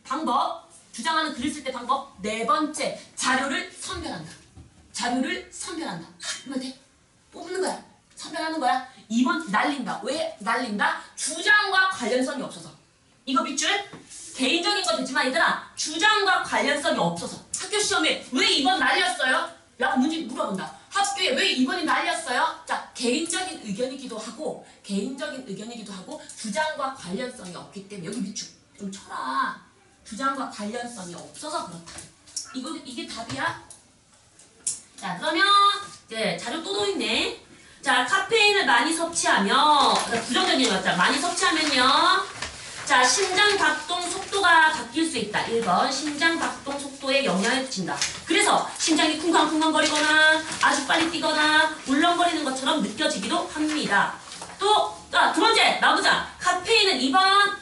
방법, 주장하는 글을 쓸 때 방법. 네 번째, 자료를 선별한다. 그러면 돼. 뽑는 거야. 선별하는 거야. 2번 날린다. 왜 날린다? 주장과 관련성이 없어서. 이거 밑줄 개인적인 거 되지만 얘들아 주장과 관련성이 없어서 학교 시험에 왜 2번 날렸어요? 라고 문제 물어본다. 학교에 왜 2번이 날렸어요? 자, 개인적인 의견이기도 하고 주장과 관련성이 없기 때문에 여기 밑줄 좀 쳐라. 주장과 관련성이 없어서 그렇다. 이게 답이야? 자, 그러면 이제 자료 또 있네. 자, 카페인을 많이 섭취하면 부정적인 거였죠. 많이 섭취하면요. 자, 심장 박동 속도가 바뀔 수 있다. 1번 심장 박동 속도에 영향을 미친다. 그래서 심장이 쿵쾅쿵쾅거리거나 아주 빨리 뛰거나 울렁거리는 것처럼 느껴지기도 합니다. 또, 자, 두 번째 나보자. 카페인은 2번.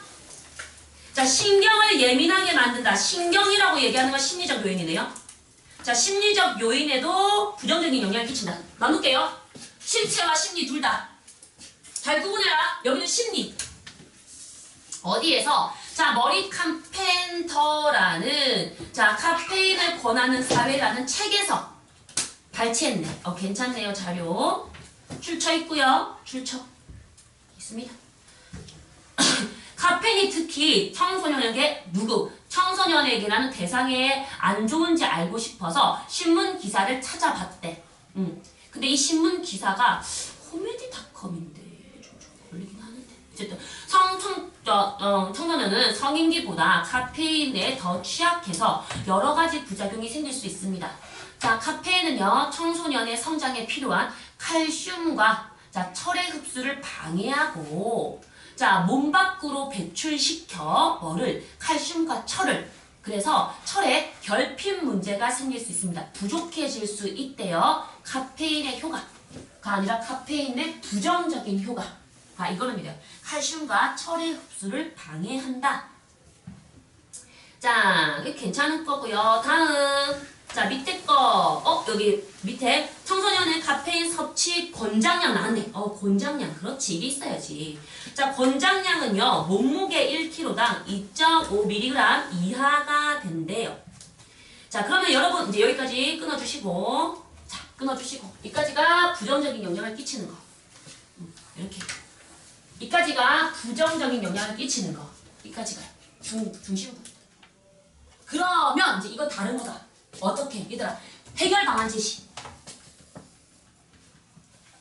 자, 신경을 예민하게 만든다. 신경이라고 얘기하는 건 심리적 요인이네요. 자, 심리적 요인에도 부정적인 영향을 끼친다. 나눌게요. 신체와 심리 둘 다. 잘 구분해라. 여기는 심리. 어디에서? 자, 머리 카펜터라는 자 카페인을 권하는 사회라는 책에서 발췌했네. 괜찮네요. 자료 출처 있고요. 출처 있습니다. 카페인이 특히 청소년에게 청소년에게라는 대상에 안 좋은지 알고 싶어서 신문 기사를 찾아봤대. 근데 이 신문 기사가 코미디닷컴인데 좀 걸리긴 하는데 어쨌든 청소년은 성인기보다 카페인에 더 취약해서 여러 가지 부작용이 생길 수 있습니다. 자, 카페인은요 청소년의 성장에 필요한 칼슘과 자 철의 흡수를 방해하고 자 몸 밖으로 배출시켜 뭐를 칼슘과 철을 그래서 철에 결핍 문제가 생길 수 있습니다. 부족해질 수 있대요. 카페인의 효과가 아니라 카페인의 부정적인 효과가 이거랍니다. 칼슘과 철의 흡수를 방해한다. 자, 괜찮은 거고요. 다음 자 밑에 거 여기 밑에 청소년의 카페인 섭취 권장량 나왔네. 권장량 그렇지 이게 있어야지. 자 권장량은요 몸무게 1kg당 2.5mg 이하가 된대요. 자 그러면 여러분 이제 여기까지 끊어주시고 자 끊어주시고 이까지가 부정적인 영향을 끼치는 거 이렇게 이까지가 부정적인 영향을 끼치는 거 이까지가 중심부. 그러면 이제 이거 다른 거다. 어떻게 얘들아 해결 방안 제시.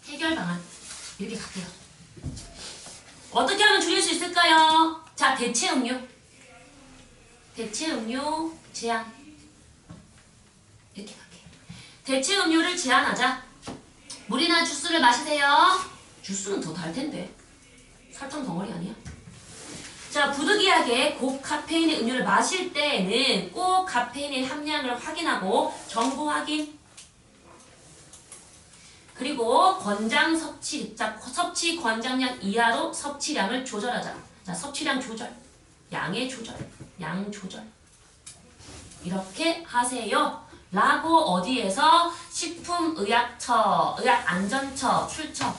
해결 방안 이렇게 갈게요. 어떻게 하면 줄일 수 있을까요? 자 대체 음료 제한 이렇게 갈게요. 대체 음료를 제한하자. 물이나 주스를 마시세요. 주스는 더 달 텐데 설탕 덩어리 아니야? 자, 부득이하게 고카페인의 음료를 마실 때에는 꼭 카페인의 함량을 확인하고 정보 확인. 그리고 권장 섭취, 자, 섭취 권장량 이하로 섭취량을 조절하자. 자, 섭취량 조절, 양의 조절, 양 조절. 이렇게 하세요. 라고 어디에서 식품의약처, 의약안전처 출처.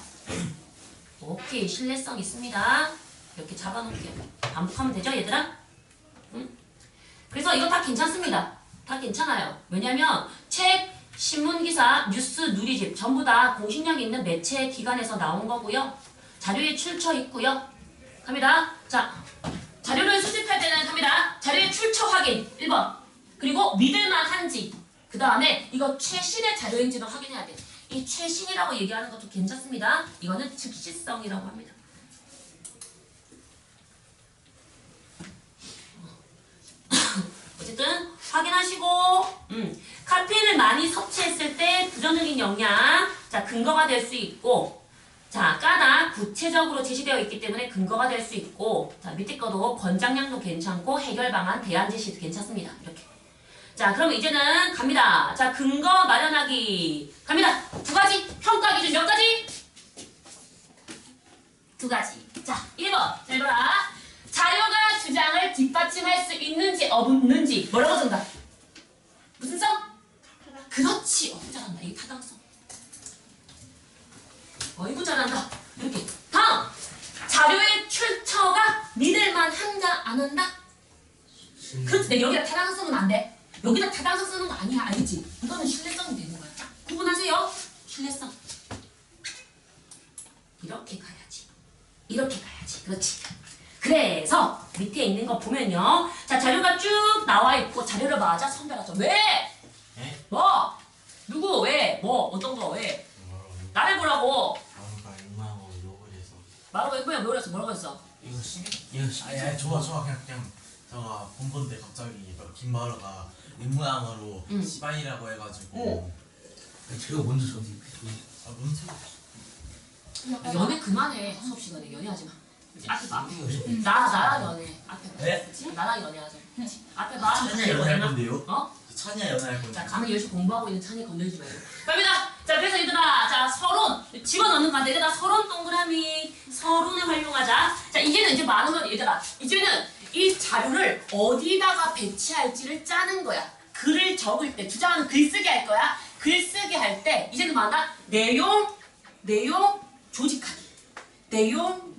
오케이, 신뢰성 있습니다. 이렇게 잡아놓을게요. 반복하면 되죠, 얘들아? 응? 그래서 이거 다 괜찮습니다. 다 괜찮아요. 왜냐면 책, 신문기사, 뉴스, 누리집 전부 다 공신력 있는 매체 기관에서 나온 거고요. 자료에 출처 있고요. 갑니다. 자, 자료를 수집할 때는 갑니다. 자료의 출처 확인 1번. 그리고 믿을만한지 그 다음에 이거 최신의 자료인지도 확인해야 돼. 이 최신이라고 얘기하는 것도 괜찮습니다. 이거는 즉시성이라고 합니다. 어쨌든 확인하시고 카페인을 많이 섭취했을 때 부정적인 영향 자 근거가 될 수 있고 자 까다 구체적으로 제시되어 있기 때문에 근거가 될 수 있고 자 밑에 거도 권장량도 괜찮고 해결 방안 대안 제시도 괜찮습니다. 이렇게 자 그럼 이제는 갑니다. 자 근거 마련하기 갑니다. 두 가지 평가 기준 몇 가지? 두 가지. 자 1번 잘 봐라. 자료가 주장을 뒷받침할 수 있는지 없는지 뭐라고 정답? 무슨 성? 그렇지. 잘한다. 이게 타당성. 어이구 잘한다. 이렇게. 다음. 자료의 출처가 믿을만한가 안 한다? 그렇지. 근데 여기다 타당성 쓰면 안 돼. 여기다 타당성 쓰는 거 아니야. 알겠지? 이거는 신뢰성이 되는 거야. 구분하세요. 신뢰성. 이렇게 가야지. 이렇게 가야지. 그렇지. 그래서 밑에 있는 거 보면요. 자 자료가 쭉 나와 있고 자료를 맞아 선별하죠. 왜? 에? 뭐? 누구? 왜? 뭐? 어떤 거? 왜? 나를 보라고. 뭔가 앵무하고 욕을 해서 말하고 뭐야 뭐라고 했어? 이거 아니 좋아 그냥 제가 본 건데 갑자기 김마루가 앵무양으로 시바이라고 해가지고 제가 먼저 저기 뭔 소리 연애 그만해. 수업 시간에 연애하지 마. 앞에 봐. 나랑 연애. 앞에 봐. 네? 그치? 나랑 연애하자. 그치? 앞에 봐. 찬이야 연애할 건데요? 어? 찬이야 연애할 건데 자, 가만히 열심히 공부하고 있는 찬이 건들지 말고. 갑니다. 자, 그래서 얘들아, 자, 서론 집어넣는 건데, 얘들아, 서론 동그라미, 서론을 활용하자. 자, 이제는 이제 많은 건 얘들아, 이제는 이 자료를 어디다가 배치할지를 짜는 거야. 글을 적을 때, 주장하는 글쓰기 할 거야. 글쓰기 할 때, 이제는 뭐한다? 내용 조직하기. 내용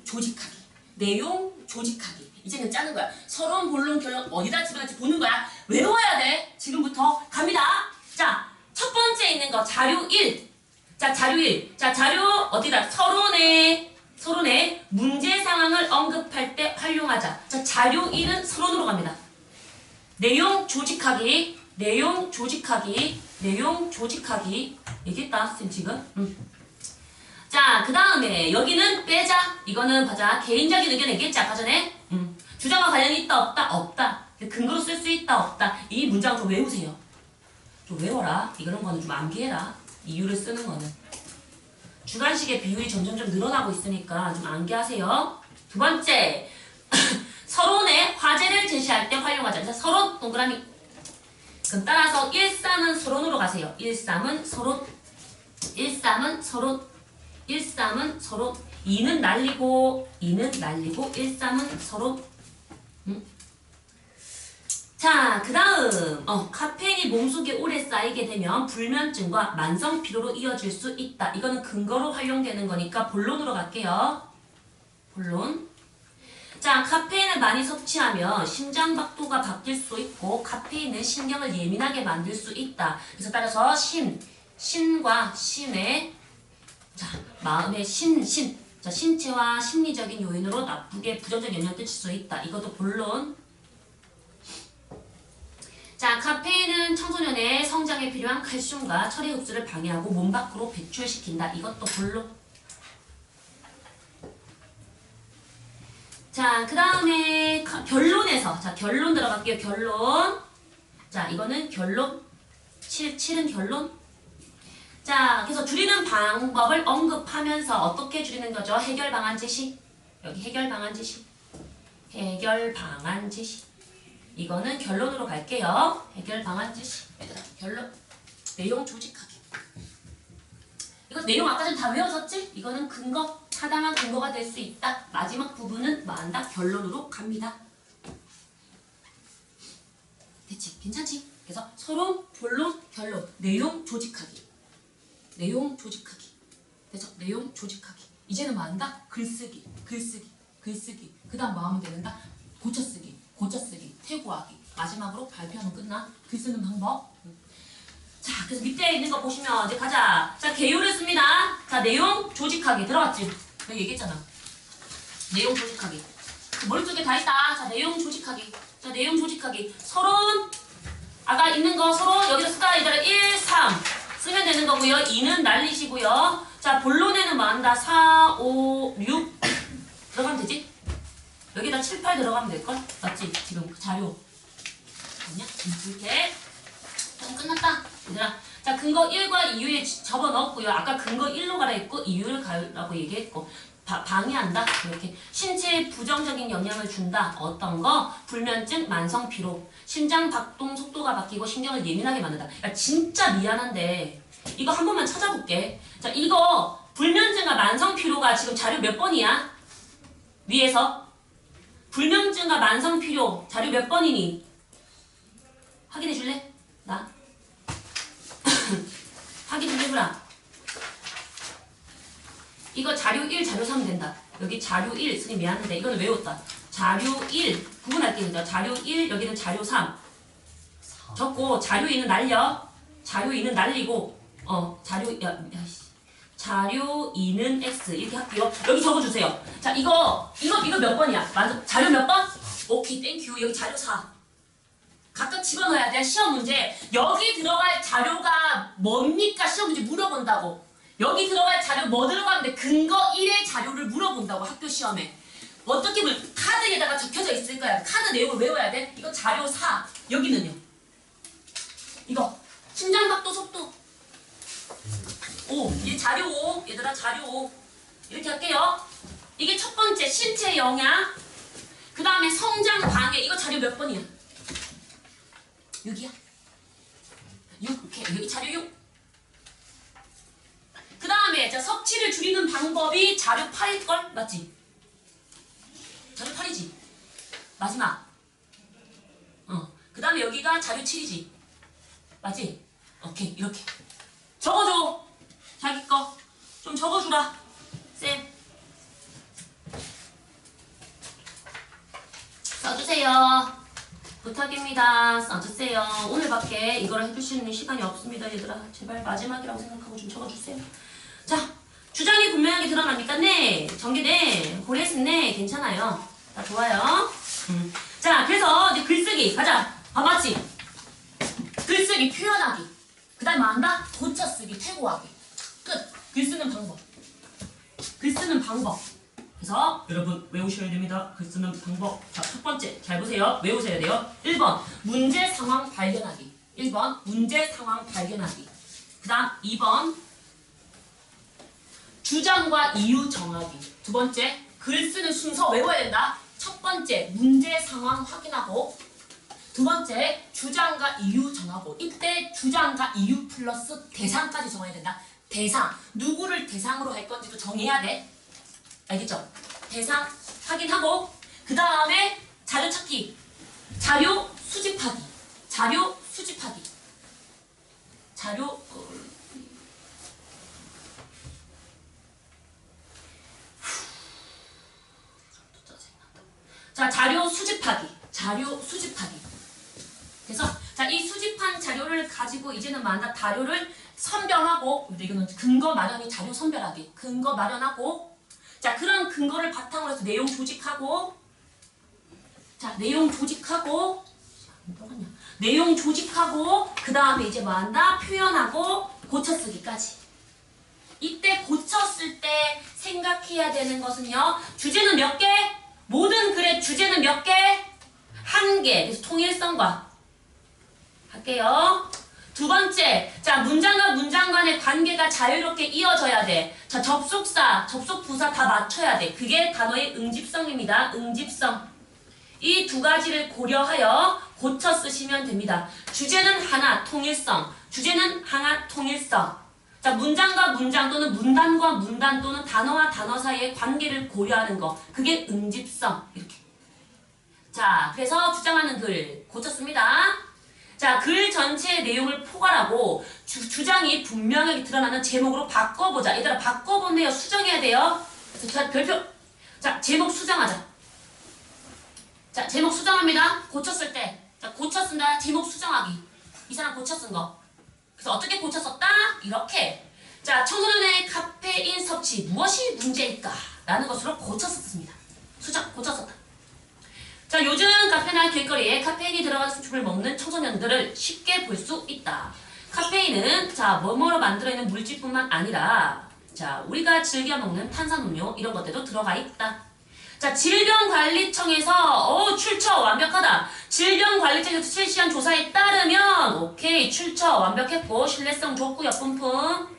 조직하기. 이제는 짜는 거야. 서론, 본론, 결론 어디다 집어넣을지 보는 거야. 외워야 돼. 지금부터 갑니다. 자, 첫 번째 있는 거 자료 1. 자, 자료 1. 자, 자료 어디다? 서론에 문제 상황을 언급할 때 활용하자. 자, 자료 1은 서론으로 갑니다. 내용 조직하기. 얘기했다, 쌤 지금. 자, 그 다음에 여기는 빼자. 이거는 봐자. 개인적인 의견 얘기했지 아까 전에. 주장과 관련이 있다 없다? 없다. 근거로 쓸 수 있다 없다. 이 문장 좀 외우세요. 좀 외워라. 이런 거는 좀 암기해라. 이유를 쓰는 거는. 주관식의 비율이 점점점 늘어나고 있으니까 좀 암기하세요. 두 번째, 서론에 화제를 제시할 때 활용하자. 그래서 서론 동그라미. 그럼 따라서 1~3은 서론으로 가세요. 1~3은 서론. 2는 날리고 1~3은 서론. 자, 그 다음 카페인이 몸속에 오래 쌓이게 되면 불면증과 만성 피로로 이어질 수 있다. 이거는 근거로 활용되는 거니까 본론으로 갈게요. 본론. 자, 카페인을 많이 섭취하면 심장박도가 바뀔 수 있고 카페인은 신경을 예민하게 만들 수 있다. 그래서 따라서 신과 심의 자, 마음의 자, 신체와 심리적인 요인으로 나쁘게 부정적 영향을 끼칠 수 있다. 이것도 본론. 자, 카페인은 청소년의 성장에 필요한 칼슘과 철의 흡수를 방해하고 몸 밖으로 배출시킨다. 이것도 본론. 자, 그 다음에 결론에서 자, 결론 들어갈게요. 결론. 자, 이거는 결론. 7은 결론. 자, 그래서 줄이는 방법을 언급하면서 어떻게 줄이는 거죠? 해결 방안 제시. 여기 해결 방안 제시. 이거는 결론으로 갈게요. 해결 방안 제시. 얘들아, 결론. 내용 조직하기. 이거 내용 아까 전 다 외워졌지? 이거는 근거. 타당한 근거가 될 수 있다. 마지막 부분은 뭐 한다? 결론으로 갑니다. 됐지? 괜찮지? 그래서 서론, 본론, 결론. 내용 조직하기. 그래서 내용 조직하기. 이제는 뭐 한다? 글쓰기. 그 다음 뭐 하면 되는다? 고쳐쓰기, 퇴고하기. 마지막으로 발표하면 끝나. 글 쓰는 방법. 자, 그래서 밑에 있는 거 보시면 이제 가자. 자, 개요를 씁니다. 자, 내용 조직하기. 들어갔지? 내가 얘기했잖아. 내용 조직하기. 머릿속에 다 있다. 자, 내용 조직하기. 서론. 아까 있는 거 서론 여기다 쓸까? 이따가 1~3 쓰면 되는 거고요. 2는 날리시고요. 자, 본론에는 뭐 한다? 4, 5, 6 들어가면 되지? 여기다 7, 8 들어가면 될걸? 맞지? 지금 그 자료 아니야? 이렇게 그럼 끝났다. 얘들아. 자, 근거 1과 2에 접어넣었고요. 아까 근거 1로 가라 했고 2를 가라고 얘기했고 방해한다. 이렇게 신체에 부정적인 영향을 준다. 어떤 거? 불면증, 만성 피로, 심장 박동 속도가 바뀌고 신경을 예민하게 만든다. 야, 진짜 미안한데 이거 한 번만 찾아볼게. 자, 이거 불면증과 만성 피로가 지금 자료 몇 번이야? 위에서 불면증과 만성 피로 자료 몇 번이니? 확인해 줄래? 나? 확인 좀 해보라. 이거 자료 1, 자료 3 된다. 여기 자료 1, 선생님 미안한데 이거는 외웠다. 자료 1, 구분할게요. 자료 1, 여기는 자료 3. 적고 자료 2는 날려. 자료 2는 날리고 자료 2는 X 이렇게 할게요. 여기 적어주세요. 자, 이거 몇 번이야? 맞아. 자료 몇 번? 오케이, 땡큐. 여기 자료 4. 각각 집어넣어야 돼. 시험 문제. 여기 들어갈 자료가 뭡니까? 시험 문제 물어본다고. 여기 들어갈 자료 뭐 들어가면 돼? 근거 1의 자료를 물어본다고 학교 시험에. 어떻게 보면 카드에다가 적혀져 있을 거야. 카드 내용을 외워야 돼. 이거 자료 4. 여기는요. 이거 심장박도 속도. 5. 얘 자료 5. 얘들아 자료 5. 이렇게 할게요. 이게 첫 번째 신체 영향. 그 다음에 성장 방해. 이거 자료 몇 번이야? 6이야. 6. 오케이. 여기 자료 6. 그 다음에 섭취를 줄이는 방법이 자료 8일걸? 맞지? 자료 8이지? 마지막. 그 다음에 여기가 자료 7이지? 맞지? 오케이. 이렇게 적어줘. 자기 거 좀 적어주라. 쌤. 써주세요. 부탁입니다. 써주세요. 오늘밖에 이걸 해줄 수 있는 시간이 없습니다. 얘들아. 제발 마지막이라고 생각하고 좀 적어주세요. 자, 주장이 분명하게 드러납니까? 네. 전개 네. 고레스 네. 괜찮아요. 자, 좋아요. 자, 그래서 이제 글쓰기 가자. 맞지? 글쓰기 표현하기. 그 다음에 뭐 한다? 고쳐쓰기 퇴고하기. 끝. 글쓰는 방법. 글쓰는 방법. 그래서 여러분 외우셔야 됩니다. 글쓰는 방법. 자, 첫 번째 잘 보세요. 외우셔야 돼요. 1번 문제 상황 발견하기. 1번 문제 상황 발견하기. 그 다음 2번 주장과 이유 정하기. 두 번째 글쓰는 순서 외워야 된다. 첫 번째 문제 상황 확인하고, 두 번째 주장과 이유 정하고. 이때 주장과 이유 플러스 대상까지 정해야 된다. 대상. 누구를 대상으로 할 건지도 정해야 돼. 알겠죠? 대상 확인하고, 그 다음에 자료 찾기. 자료 수집하기. 자료 수집하기. 자료 자, 자료 수집하기. 자료 수집하기. 그래서 자, 이 수집한 자료를 가지고 이제는 만다 자료를 선별하고, 이거는 근거 마련이 자료 선별하기. 근거 마련하고, 자, 그런 근거를 바탕으로 해서 내용 조직하고, 자, 내용 조직하고, 내용 조직하고, 그 다음에 이제 뭐 한다? 표현하고, 고쳐쓰기까지. 이때 고쳤을 때 생각해야 되는 것은요, 주제는 몇 개? 모든 글의 주제는 몇 개? 한 개. 그래서 통일성과 할게요. 두 번째, 자, 문장과 문장 간의 관계가 자유롭게 이어져야 돼. 자, 접속사, 접속부사 다 맞춰야 돼. 그게 단어의 응집성입니다. 응집성. 이 두 가지를 고려하여 고쳐 쓰시면 됩니다. 주제는 하나, 통일성. 주제는 하나, 통일성. 자, 문장과 문장 또는 문단과 문단 또는 단어와 단어 사이의 관계를 고려하는 거. 그게 응집성. 이렇게. 자, 그래서 주장하는 글 고쳤습니다. 자, 글 전체의 내용을 포괄하고 주장이 분명하게 드러나는 제목으로 바꿔보자. 얘들아, 바꿔보네요. 수정해야 돼요. 자, 별표. 자, 제목 수정하자. 자, 제목 수정합니다. 고쳤을 때. 자, 고쳤습니다. 제목 수정하기. 이 사람 고쳤은 거. 그래서 어떻게 고쳤었다? 이렇게. 자, 청소년의 카페인 섭취 무엇이 문제일까? 라는 것으로 고쳤었습니다. 수정, 고쳤었다. 자, 요즘 카페나 길거리에 카페인이 들어간 수출을 먹는 청소년들을 쉽게 볼 수 있다. 카페인은 자, 뭐뭐로 만들어 있는 물질뿐만 아니라 자, 우리가 즐겨 먹는 탄산음료 이런 것들도 들어가 있다. 자, 질병관리청에서 출처 완벽하다. 질병관리청에서 실시한 조사에 따르면 오케이, 출처 완벽했고 신뢰성 좋고요. 뿜뿜.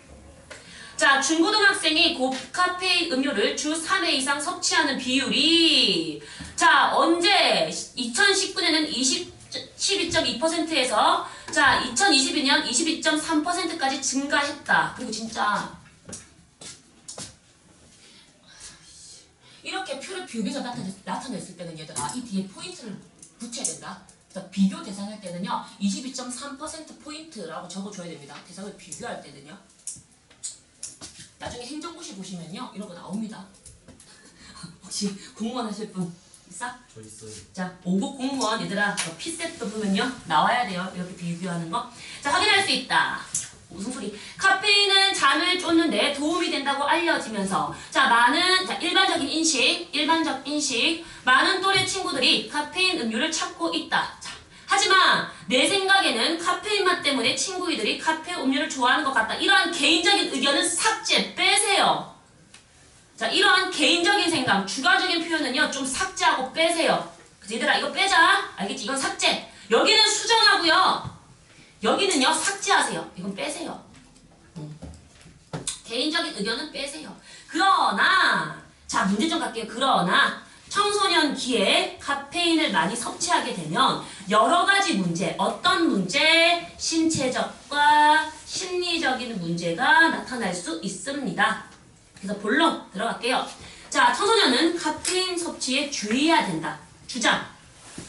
자, 중고등학생이 고카페인 음료를 주 3회 이상 섭취하는 비율이 자, 언제 2019년에는 12.2%에서 자, 2022년 22.3%까지 증가했다. 그리고 진짜 이렇게 표를 비교해서 나타냈을 때는 얘들아, 이 뒤에 포인트를 붙여야 된다. 그래서 비교 대상할 때는요 22.3%포인트라고 적어줘야 됩니다. 대상을 비교할 때는요. 나중에 행정고시 보시면요 이런 거 나옵니다. 혹시 공무원 하실 분 있어? 저 있어요. 자, 5급 공무원 얘들아 P세트 보면요 나와야 돼요. 이렇게 비교하는 거. 자, 확인할 수 있다. 무슨 소리? 카페인은 잠을 쫓는데 도움이 된다고 알려지면서 자, 많은 일반적인 인식 많은 또래 친구들이 카페인 음료를 찾고 있다. 자, 하지만 내 생각에는 카페인 맛 때문에 친구들이 카페 음료를 좋아하는 것 같다. 이러한 개인적인 의견은 삭제, 빼세요. 자, 이러한 개인적인 생각, 주관적인 표현은요 좀 삭제하고 빼세요. 그치, 얘들아 이거 빼자. 알겠지? 이건 삭제. 여기는 수정하고요. 여기는요 삭제하세요. 이건 빼세요. 개인적인 의견은 빼세요. 그러나 자, 문제 좀 갈게요. 그러나 청소년기에 카페인을 많이 섭취하게 되면 여러 가지 문제, 어떤 문제? 신체적과 심리적인 문제가 나타날 수 있습니다. 그래서 본론 들어갈게요. 자, 청소년은 카페인 섭취에 주의해야 된다. 주장.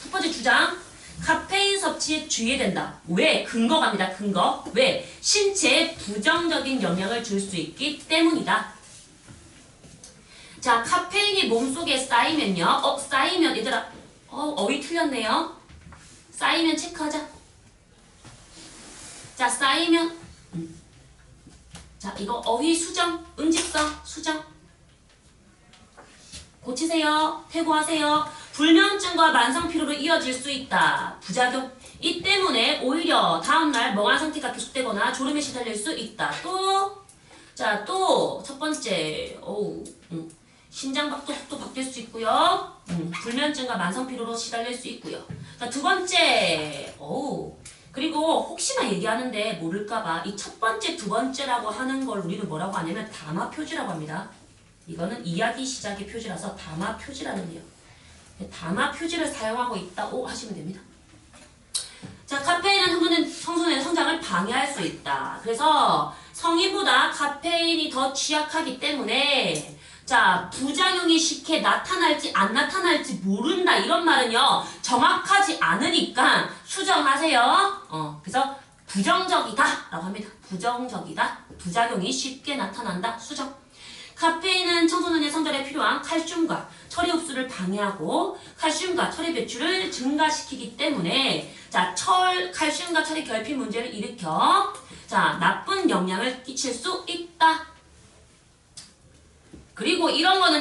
첫 번째 주장. 카페인 섭취에 주의해야 된다. 왜? 근거 갑니다. 근거. 왜? 신체에 부정적인 영향을 줄 수 있기 때문이다. 자, 카페인이 몸속에 쌓이면요. 쌓이면 얘들아 어휘 틀렸네요. 쌓이면 체크하자. 자, 쌓이면 자, 이거 어휘 수정, 응집성 수정. 고치세요. 퇴고하세요. 불면증과 만성피로로 이어질 수 있다. 부작용. 이 때문에 오히려 다음날 멍한 상태가 계속되거나 졸음에 시달릴 수 있다. 또, 자, 또 첫 번째, 심장박도 속도 바뀔 수 있고요. 불면증과 만성피로로 시달릴 수 있고요. 자, 두 번째, 그리고 혹시나 얘기하는데 모를까봐 이 첫 번째, 두 번째라고 하는 걸 우리는 뭐라고 하냐면 담화 표지라고 합니다. 이거는 이야기 시작의 표지라서 담화 표지라는데요. 담화 표지를 사용하고 있다고 하시면 됩니다. 자, 카페인은 청소년의 성장을 방해할 수 있다. 그래서 성인보다 카페인이 더 취약하기 때문에 자, 부작용이 쉽게 나타날지 안 나타날지 모른다. 이런 말은요, 정확하지 않으니까 수정하세요. 그래서 부정적이다 라고 합니다. 부정적이다. 부작용이 쉽게 나타난다. 수정. 카페인은 청소년의 성장에 필요한 칼슘과 처리 흡수를 방해하고 칼슘과 처리 배출을 증가시키기 때문에 자, 칼슘과 처리 결핍 문제를 일으켜 자, 나쁜 영향을 끼칠 수 있다. 그리고 이런 거는